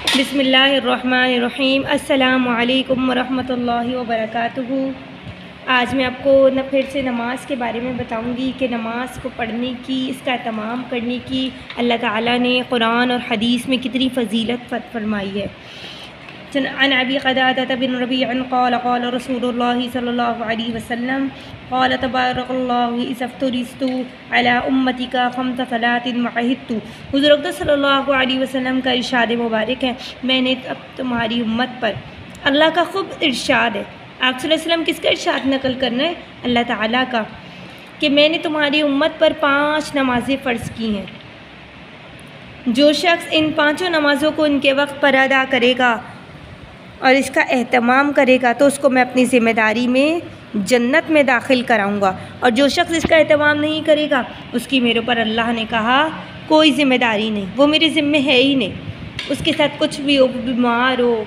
بسم اللہ الرحمن الرحیم۔ السلام علیکم ورحمۃ اللہ وبرکاتہ۔ آج میں آپ کو پھر سے نماز کے بارے میں بتاؤں گی کہ نماز کو پڑھنے کی، اس کا اہتمام کرنے کی اللہ تعالیٰ نے قرآن اور حدیث میں کتنی فضیلت فرمائی ہے۔ عن ابی قتادہ بن ربیع قال قال رسول اللہ صلی اللہ علیہ وسلم قال تبارک اللہ اذا افترضت علی امتک خمس صلوات وعہدت۔ حضور اقدس صلی اللہ علیہ وسلم کا ارشاد مبارک ہے، میں نے اب تمہاری امت پر، اللہ کا خوب ارشاد ہے، آپ صلی اللہ علیہ وسلم کس کا ارشاد نقل کرنا ہے؟ اللہ تعالیٰ کا، کہ میں نے تمہاری امت پر 5 نمازیں فرض کی ہیں، جو شخص ان 5 نمازوں کو ان کے وقت پر ادا کرے گا اور اس کا اہتمام کرے گا تو اس کو میں اپنی ذمہ داری میں جنت میں داخل کراؤں گا، اور جو شخص اس کا اہتمام نہیں کرے گا اس کی میرے اوپر اللہ نے کہا کوئی ذمہ داری نہیں، وہ میرے ذمہ ہے ہی نہیں۔ اس کے ساتھ کچھ بھی ہو، وہ بیمار ہو،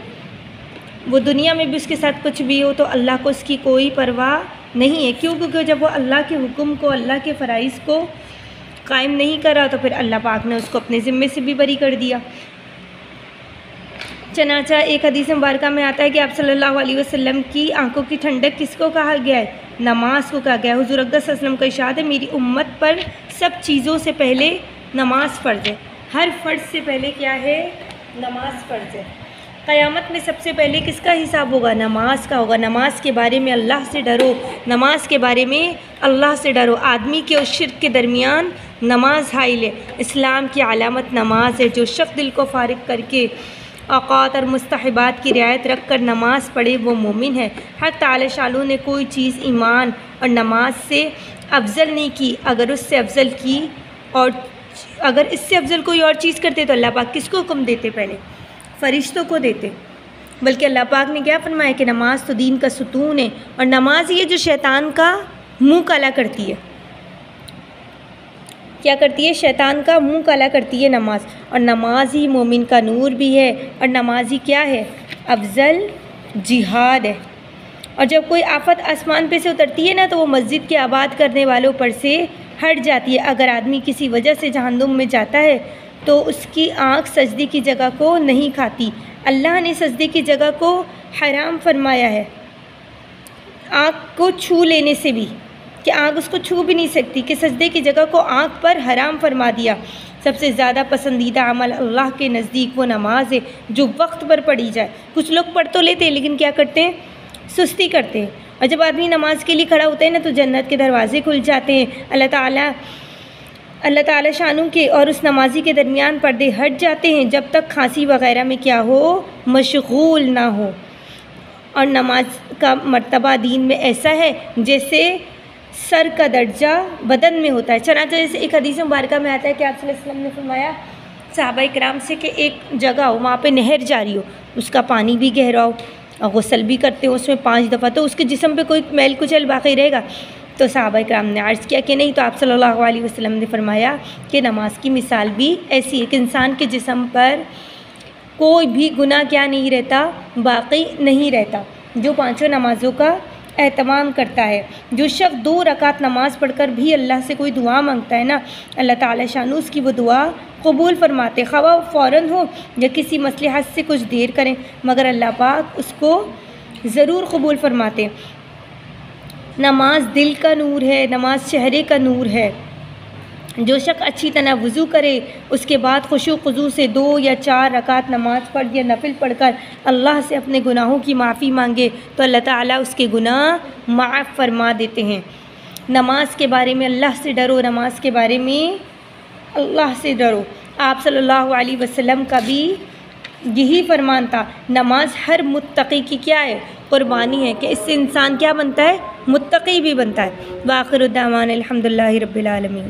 وہ دنیا میں بھی اس کے ساتھ کچھ بھی ہو، تو اللہ کو اس کی کوئی پرواہ نہیں ہے۔ کیوں؟ کیونکہ جب وہ اللہ کے حکم کو، اللہ کے فرائض کو قائم نہیں کرا تو پھر اللہ پاک نے اس کو اپنے ذمے سے بھی بری کر دیا۔ چنانچہ ایک حدیث مبارکہ میں آتا ہے کہ آپ صلی اللہ علیہ وسلم کی آنکھوں کی ٹھنڈک کس کو کہا گیا ہے؟ نماز کو کہا گیا ہے۔ حضور اقدس صلی اللہ علیہ وسلم کا ارشاد ہے، میری امت پر سب چیزوں سے پہلے نماز فرض ہے۔ ہر فرض سے پہلے کیا ہے؟ نماز فرض ہے۔ قیامت میں سب سے پہلے کس کا حساب ہوگا؟ نماز کا ہوگا۔ نماز کے بارے میں اللہ سے ڈرو، نماز کے بارے میں اللہ سے ڈرو۔ آدمی کے اور شرک کے درمیان نماز حائل ہے۔ اسلام کی علامت نماز ہے۔ جو شخص دل کو فارغ کر کے اوقات اور مستحبات کی رعایت رکھ کر نماز پڑھے وہ مومن ہے۔ حق تعالی شانہ نے کوئی چیز ایمان اور نماز سے افضل نہیں کی۔ اگر اس سے افضل کوئی اور چیز کرتے تو اللہ پاک کس کو حکم دیتے؟ پہلے فرشتوں کو دیتے، بلکہ اللہ پاک نے کیا فرمایا کہ نماز تو دین کا ستون ہے، اور نماز یہ جو شیطان کا منہ کالا کرتی ہے۔ کیا کرتی ہے؟ شیطان کا منہ کالا کرتی ہے نماز، اور نماز ہی مومن کا نور بھی ہے، اور نماز ہی کیا ہے؟ افضل جہاد ہے۔ اور جب کوئی آفت آسمان پہ سے اترتی ہے نا تو وہ مسجد کے آباد کرنے والوں پر سے ہٹ جاتی ہے۔ اگر آدمی کسی وجہ سے جہنم میں جاتا ہے تو اس کی آنکھ سجدے کی جگہ کو نہیں کھاتی۔ اللہ نے سجدے کی جگہ کو حرام فرمایا ہے، آنکھ کو چھو لینے سے بھی، کہ آنکھ اس کو چھو بھی نہیں سکتی، کہ سجدے کی جگہ کو آنکھ پر حرام فرما دیا۔ سب سے زیادہ پسندیدہ عمل اللہ کے نزدیک وہ نماز ہے جو وقت پر پڑھی جائے۔ کچھ لوگ پڑھ تو لیتے ہیں لیکن کیا کرتے ہیں؟ سستی کرتے ہیں، اور جب آدمی نماز کے لیے کھڑا ہوتا ہے نا تو جنت کے دروازے کھل جاتے ہیں۔ اللہ تعالی شانوں کے اور اس نمازی کے درمیان پردے ہٹ جاتے ہیں جب تک کھانسی وغیرہ میں کیا ہو؟ مشغول نہ ہو۔ اور نماز کا مرتبہ دین میں ایسا ہے جیسے سر کا درجہ بدن میں ہوتا ہے۔ چنانچہ جیسے ایک حدیث مبارکہ میں آتا ہے کہ آپ صلی اللہ علیہ وسلم نے فرمایا صحابہ کرام سے کہ ایک جگہ ہو، وہاں پہ نہر جاری ہو، اس کا پانی بھی گہرا ہو اور غسل بھی کرتے ہو اس میں 5 دفعہ، تو اس کے جسم پہ کوئی میل کچل باقی رہے گا؟ تو صحابہ کرام نے عرض کیا کہ نہیں، تو آپ صلی اللہ علیہ وسلم نے فرمایا کہ نماز کی مثال بھی ایسی ہے کہ انسان کے جسم پر کوئی بھی گناہ کیا نہیں رہتا؟ باقی نہیں رہتا۔ جو 5 نمازوں کا اہتمام کرتا ہے، جو شخص 2 رکعت نماز پڑھ کر بھی اللہ سے کوئی دعا مانگتا ہے نا، اللہ تعالی شانہ اس کی وہ دعا قبول فرماتے، خواہ وہ فوراً ہو یا کسی مصلحت سے کچھ دیر کریں، مگر اللہ پاک اس کو ضرور قبول فرماتے۔ نماز دل کا نور ہے، نماز چہرے کا نور ہے۔ جو شخص اچھی طرح وضو کرے، اس کے بعد خشوع خضوع سے 2 یا 4 رکعت نماز پڑھ یا نفل پڑھ کر اللہ سے اپنے گناہوں کی معافی مانگے تو اللہ تعالیٰ اس کے گناہ معاف فرما دیتے ہیں۔ نماز کے بارے میں اللہ سے ڈرو، نماز کے بارے میں اللہ سے ڈرو۔ آپ صلی اللہ علیہ وسلم کا بھی یہی فرمان تھا، نماز ہر متقی کی کیا ہے؟ قربانی ہے، کہ اس سے انسان کیا بنتا ہے؟ متقی بھی بنتا ہے۔ وآخر الدعوانا الحمدللہ رب العالمین۔